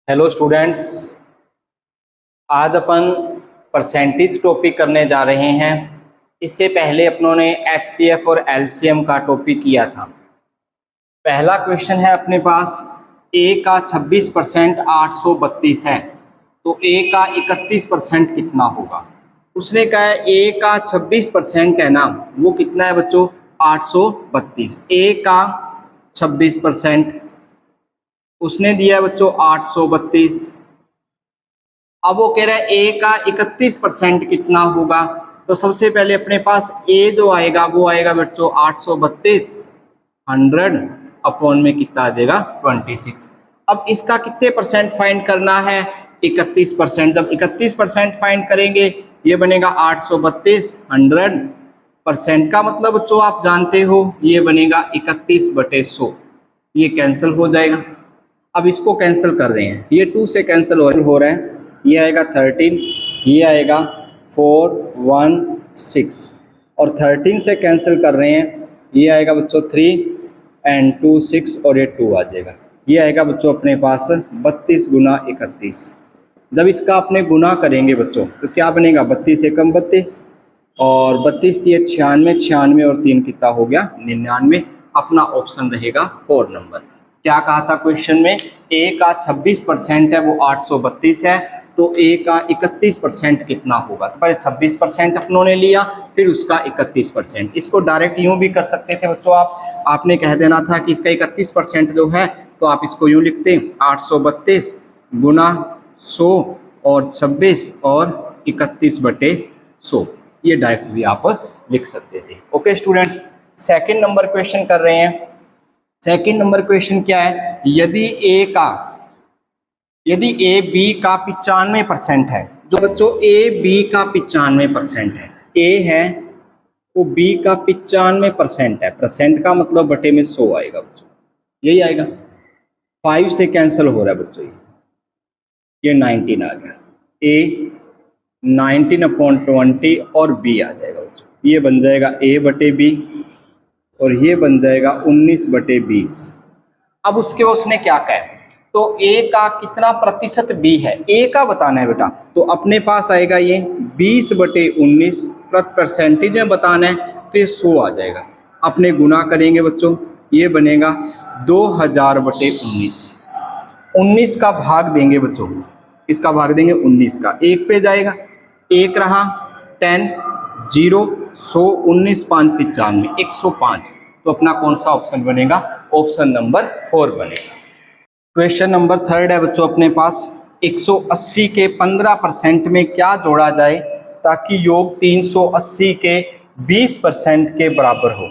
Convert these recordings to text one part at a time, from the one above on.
Hello students, आज अपन percentage topic करने जा रहे हैं। इससे पहले अपनों ने एचसीएफ और एलसीएम का टॉपिक किया था। पहला क्वेश्चन है अपने पास, ए का 26% 832 है, तो ए का 31% कितना होगा। उसने कहा है ए का 26% है ना, वो कितना है बच्चों, 832। ए का 26% उसने दिया है बच्चों 832। अब वो कह रहा है ए का 31% कितना होगा। तो सबसे पहले अपने पास ए जो आएगा वो आएगा बच्चों 832, 100 अपॉन में कितना आ जाएगा 26। अब इसका कितने परसेंट फाइंड करना है, 31%। जब 31% फाइंड करेंगे ये बनेगा 832, 100% का मतलब बच्चों आप जानते हो ये बनेगा 31/100। ये कैंसिल हो जाएगा। अब इसको कैंसिल कर रहे हैं, ये 2 से कैंसिल हो रहा है, ये आएगा 13, ये आएगा 416 और 13 से कैंसिल कर रहे हैं, ये आएगा बच्चों 3 एंड 2 6 और ये 2 आ जाएगा। ये आएगा बच्चों अपने पास 32 गुना 31। जब इसका अपने गुना करेंगे बच्चों तो क्या बनेगा, 32 एकम 32 और 32 दिए 96, 96 और 3 कितना हो गया 99। अपना ऑप्शन रहेगा 4 नंबर। क्या कहा था क्वेश्चन में, ए का 26% है वो 832 है, तो ए का 31% कितना होगा। तो पहले 26% अपनों ने लिया, फिर उसका 31%। इसको डायरेक्ट यूं भी कर सकते थे बच्चों, आपने कह देना था कि इसका 31% जो है, तो आप इसको यूं लिखते 832 गुना 100 और 26 और 31/100। ये डायरेक्ट भी आप लिख सकते थे। Okay students, second number question कर रहे हैं। सेकंड नंबर क्वेश्चन क्या है, यदि ए बी का 95% है, जो बच्चों ए बी का 95% है, ए है वो बी का 95% है, परसेंट का मतलब बटे में 100 आएगा बच्चों, यही आएगा। 5 से कैंसिल हो रहा है बच्चों, ये 19 आ गया। ए 19/20 और बी आ जाएगा बच्चों, ये बन जाएगा ए बटे बी और ये बन जाएगा 19/20। अब उसने क्या कहा, तो ए का कितना प्रतिशत बी है, ए का बताना है बेटा। तो अपने पास आएगा ये 20/19, परसेंटेज में बताना है तो ये 100 आ जाएगा। अपने गुना करेंगे बच्चों, ये बनेगा 2000/19। 19 का भाग देंगे बच्चों, इसका भाग देंगे 19 का, 1 पे जाएगा, 1 रहा 10, 0 100, 19 5 95, 105। तो अपना कौन सा ऑप्शन बनेगा, ऑप्शन नंबर 4 बनेगा। क्वेश्चन नंबर 3 है बच्चों अपने पास, 180 के 15% में क्या जोड़ा जाए ताकि योग 380 के 20% के बराबर हो।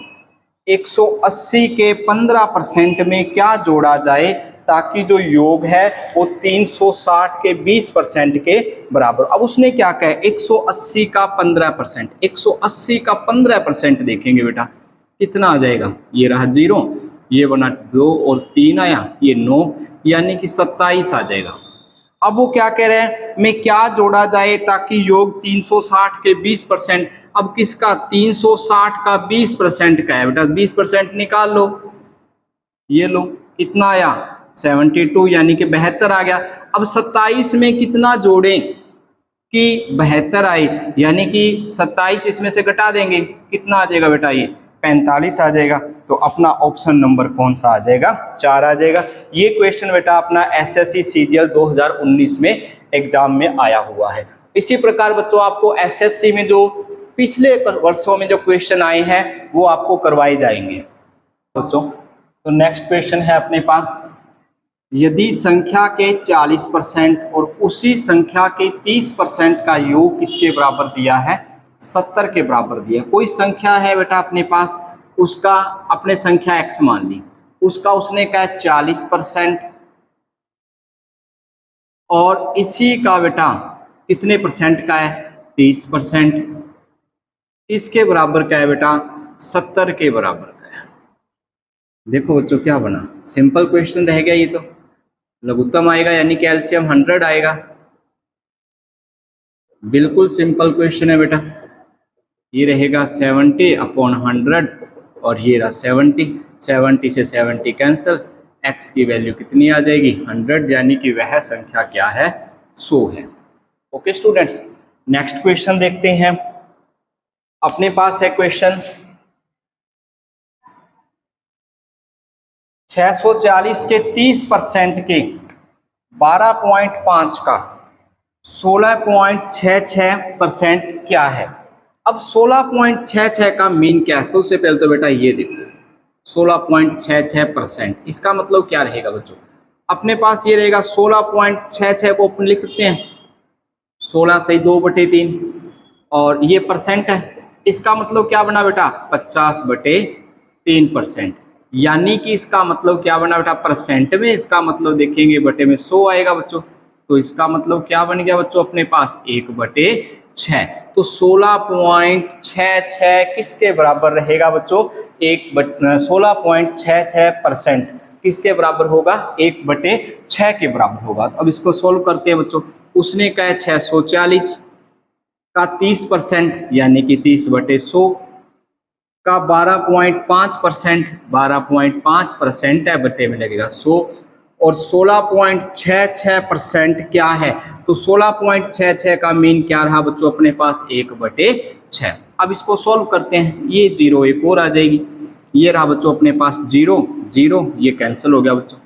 180 के 15% में क्या जोड़ा जाए ताकि जो योग है वो 360 के 20% के बराबर। अब उसने क्या कहा, 180 का 15%, 180 का 15% देखेंगे बेटा कितना आ जाएगा, ये रहा 0, ये बना 2 और 3 आया, ये 9, यानी कि 27 आ जाएगा। अब वो क्या कह रहे हैं, में क्या जोड़ा जाए ताकि योग 360 के 20%। अब किसका, 360 का 20% का है बेटा, 20% निकाल लो, ये लो कितना आया 72, यानी कि 72 आ गया। अब 27 में कितना जोड़ें कि 72 आए, यानी कि 27 इसमें से घटा देंगे, कितना आ जाएगा बेटा, ये 45 आ जाएगा। तो अपना ऑप्शन नंबर कौन सा आ जाएगा, 4 आ जाएगा। ये क्वेश्चन बेटा अपना एसएससी सीजीएल 2019 में एग्जाम में आया हुआ है। इसी प्रकार बच्चों आपको एसएससी में जो पिछले वर्षों में जो क्वेश्चन आए हैं वो आपको करवाए जाएंगे बच्चों। तो नेक्स्ट क्वेश्चन है अपने पास, यदि संख्या के 40% और उसी संख्या के 30% का योग किसके बराबर दिया है, 70 के बराबर दिया। कोई संख्या है बेटा अपने पास, उसका अपने संख्या x मान ली, उसका उसने कहा 40% और इसी का बेटा कितने परसेंट का है, 30%, इसके बराबर क्या है बेटा, 70 के बराबर का है। देखो बच्चों क्या बना, सिंपल क्वेश्चन रह गया, ये तो लघुत्तम आएगा यानी कि एलसीएम 100 आएगा। बिल्कुल सिंपल क्वेश्चन है बेटा, ये रहेगा 70/100 और ये रहा 70, 70 से 70 कैंसिल, x की वैल्यू कितनी आ जाएगी 100, यानी कि वह संख्या क्या है 100 है। ओके स्टूडेंट्स, नेक्स्ट क्वेश्चन देखते हैं। अपने पास है क्वेश्चन 640 के 30% के 12.5 का 16.66% क्या है। अब 16.66 का मीन क्या है, सबसे पहले तो बेटा ये देखो 16.66%, इसका मतलब क्या रहेगा बच्चों। अपने पास ये रहेगा 16.66 को अपन लिख सकते हैं 16 सही 2/3 और ये परसेंट है, इसका मतलब क्या बना बेटा 50/3%, यानी कि इसका मतलब क्या बना बेटा परसेंट में, इसका मतलब देखेंगे बटे में 100 आएगा बच्चों, तो इसका मतलब क्या बन गया बच्चों अपने पास 1/6। तो 16.66 किसके बराबर रहेगा बच्चों 16.66% किसके बराबर होगा 1/6 के बराबर होगा। तो अब इसको सोल्व करते हैं बच्चों। उसने कहा 640 का 30% यानी कि 30/100 का 12.5% है बटे में लगेगा 100 और 16.66% क्या है, तो 16.66 का मीन क्या रहा बच्चों अपने पास 1/6। अब इसको सॉल्व करते हैं, ये 0 एक और आ जाएगी, ये रहा बच्चों अपने पास 0 0, ये कैंसिल हो गया बच्चों।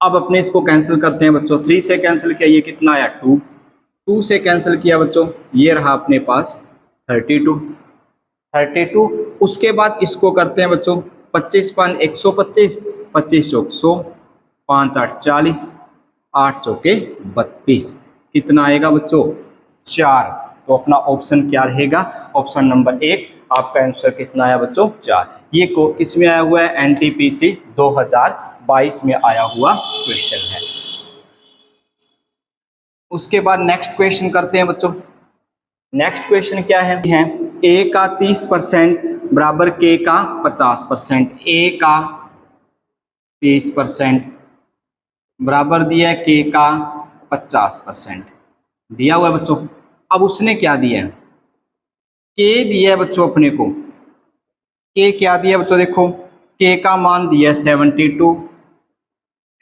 अब अपने इसको कैंसिल करते हैं बच्चों, 3 से कैंसिल किया ये कितना आया 2, 2 से कैंसिल किया बच्चों ये रहा अपने पास 32। उसके बाद इसको करते हैं बच्चों 25 पान 125, 25 चौक 100, 5 8 40, 8 चौके 32, कितना आएगा बच्चों 4। तो अपना ऑप्शन क्या रहेगा, ऑप्शन नंबर 1 आपका आंसर कितना आया बच्चों 4। ये को किसमें आया हुआ है एनटीपीसी 2022 में आया हुआ क्वेश्चन है। उसके बाद नेक्स्ट क्वेश्चन करते हैं बच्चों। नेक्स्ट क्वेश्चन क्या है, ए का 30% बराबर के का 50%, ए का 30% बराबर दिया है के का 50% दिया हुआ है बच्चों। अब उसने क्या दिया है, के दिया है बच्चों अपने को, के क्या दिया बच्चों देखो, के का मान दिया 72,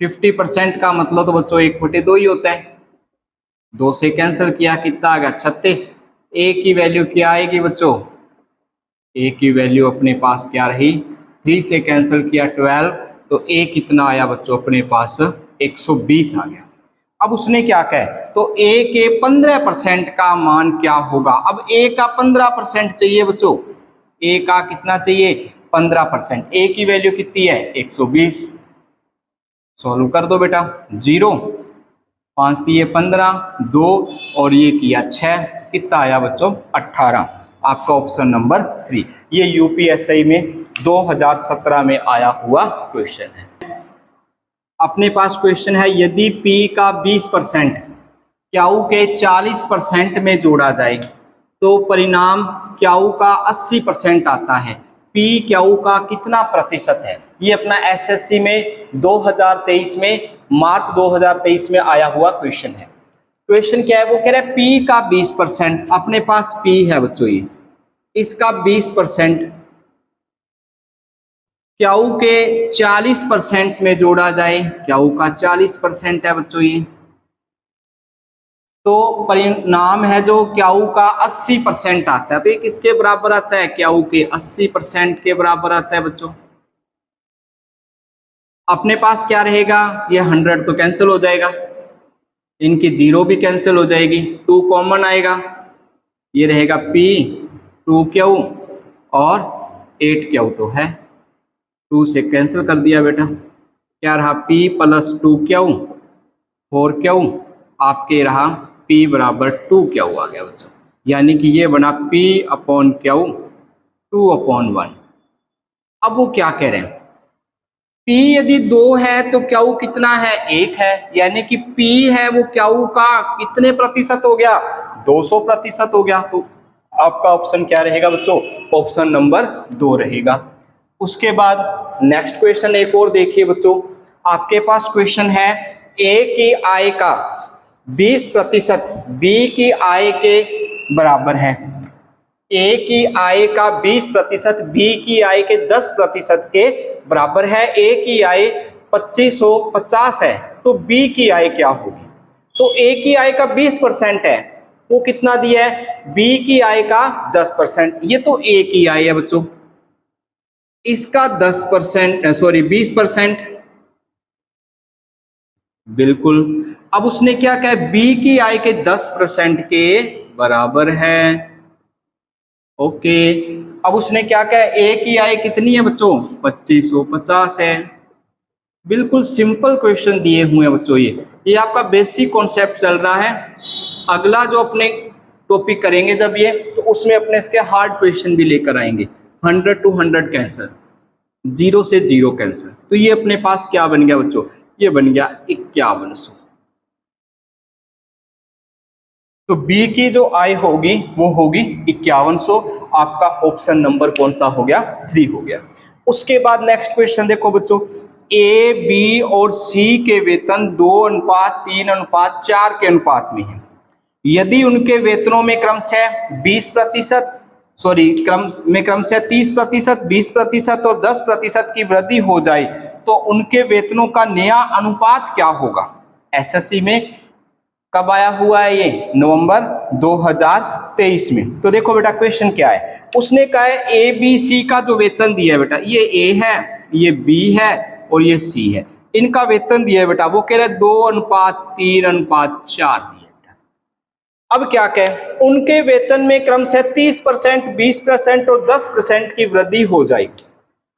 50% का मतलब तो बच्चों 1/2 ही होता है, 2 से कैंसिल किया कितना आ गया 36। ए की वैल्यू क्या आएगी बच्चों, ए की वैल्यू अपने पास क्या रही 3 से कैंसिल किया 12, तो ए कितना आया बच्चों अपने पास 120 आ गया। अब उसने क्या कहा, तो ए के 15% का मान क्या होगा। अब ए का 15% चाहिए बच्चों, ए का कितना चाहिए 15%, ए की वैल्यू कितनी है 120, सॉल्व कर दो बेटा 0 5 दिए 15, 2 और ये किया 6, कितना आया बच्चों 18, आपका ऑप्शन नंबर 3। ये यूपीएससी में 2017 में आया हुआ क्वेश्चन है। अपने पास क्वेश्चन है, यदि P का 20% क्याऊ के 40% में जोड़ा जाए तो परिणाम क्याऊ का 80% आता है, P क्याऊ का कितना प्रतिशत है। ये अपना एसएससी में 2023 में मार्च 2023 में आया हुआ क्वेश्चन है। क्वेश्चन क्या है, वो कह रहा है P का 20%, अपने पास P है बच्चों ये, इसका 20% क्याऊ के 40% में जोड़ा जाए, क्याऊ का 40% है बच्चों ये, तो परिणाम है जो क्याऊ का 80% आता है। तो ये किसके बराबर आता है, क्याऊ के 80% के बराबर आता है बच्चों। अपने पास क्या रहेगा, ये 100 तो कैंसिल हो जाएगा, इनकी 0 भी कैंसिल हो जाएगी, 2 कॉमन आएगा, ये रहेगा P 2 क्याऊ और 8 क्याऊ तो है, 2 से कैंसिल कर दिया बेटा, क्या रहा P + 2 क्याऊ 4 क्याऊ, आपके रहा P बराबर 2 क्याऊ आ गया बच्चों, यानी कि ये बना P/क्याऊ 2/1। अब वो क्या कह रहे हैं, P यदि 2 है तो क्याऊ कितना है 1 है, यानी कि P है वो क्याऊ का कितने प्रतिशत हो गया 200% हो गया। तो आपका ऑप्शन क्या रहेगा बच्चों, ऑप्शन नंबर 2 रहेगा। उसके बाद नेक्स्ट क्वेश्चन एक और देखिए बच्चों, आपके पास क्वेश्चन है A की आय का 20% B की आय के बराबर है, A की आय का 20% B की आय के 10% के बराबर है। A की आय 2550 है, तो बी की आय क्या होगी? तो ए की आय का 20% है, वो कितना दिया है? बी की आय का 10%। ये तो ए की आय है बच्चों, इसका 10% सॉरी 20%, बिल्कुल। अब उसने क्या कहा? बी की आय के 10% के बराबर है। ओके, अब उसने क्या कहा? ए की आय कितनी है बच्चों? 2550 है। बिल्कुल सिंपल क्वेश्चन दिए हुए हैं बच्चों, ये आपका बेसिक कॉन्सेप्ट चल रहा है। अगला जो अपने टॉपिक करेंगे जब ये, तो उसमें अपने इसके हार्ड क्वेश्चन भी लेकर आएंगे, 100 to 100 कैंसर, 0 से 0 कैंसर। तो ये अपने पास क्या बन गया बच्चों? ये बन गया 5100। तो बी की जो आय होगी वो होगी 5100। आपका ऑप्शन नंबर कौन सा हो गया? 3 हो गया। उसके बाद नेक्स्ट क्वेश्चन देखो बच्चों, ए बी और सी के वेतन 2:3:4 के अनुपात में है। यदि उनके वेतनों में क्रमशः 20%, सॉरी क्रमशः 30%, 20% और 10% की वृद्धि हो जाए, तो उनके वेतनों का नया अनुपात क्या होगा? एसएससी में कब आया हुआ है ये? नवंबर 2023 में। तो देखो बेटा क्वेश्चन क्या है, उसने कहा है ए बी सी का जो वेतन दिया है बेटा, ये ए है, ये बी है और ये सी है, इनका वेतन दिया है बेटा, वो कह रहे 2:3:4 दिया बेटा। अब क्या कहे? उनके वेतन में क्रमशः 30%, 20% और 10% की वृद्धि हो जाएगी।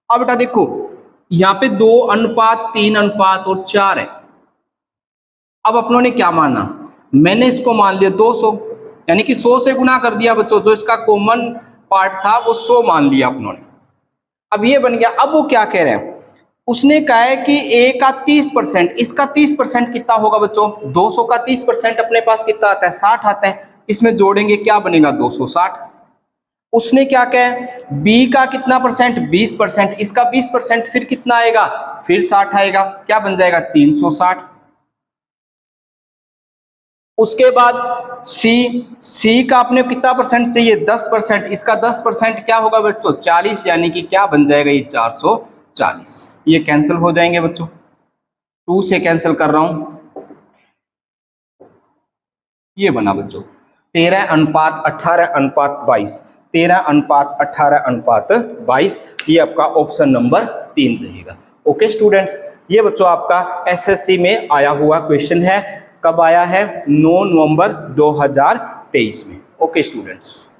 अब बेटा देखो, यहाँ पे 2:3:4 है। अब अपनों ने क्या माना? मैंने इसको मान लिया 200, यानी कि 100 से गुना कर दिया बच्चों, जो इसका कॉमन पार्ट था वो 100 मान लिया अपनों ने। अब ये बन गया। अब वो क्या कह रहे हैं? उसने कहा है कि ए का 30%, इसका 30% कितना होगा बच्चों? 200 का 30% अपने पास कितना आता है? 60 आता है। इसमें जोड़ेंगे क्या बनेगा? 260। उसने क्या कहा? बी का कितना परसेंट? 20%, इसका 20% फिर कितना आएगा? फिर 60 आएगा, क्या बन जाएगा? 360। उसके बाद सी का अपने कितना परसेंट चाहिए? 10%, इसका 10% क्या होगा बच्चों? 40, यानी कि क्या बन जाएगा? ये 440। ये कैंसिल हो जाएंगे बच्चों, 2 से कैंसिल कर रहा हूं, ये बना बच्चों 13:18:22, 13:18:22। ये आपका ऑप्शन नंबर 3 रहेगा। ओके स्टूडेंट्स, ये बच्चों आपका एसएससी में आया हुआ क्वेश्चन है। कब आया है? 9 नवंबर 2023 में। Okay students.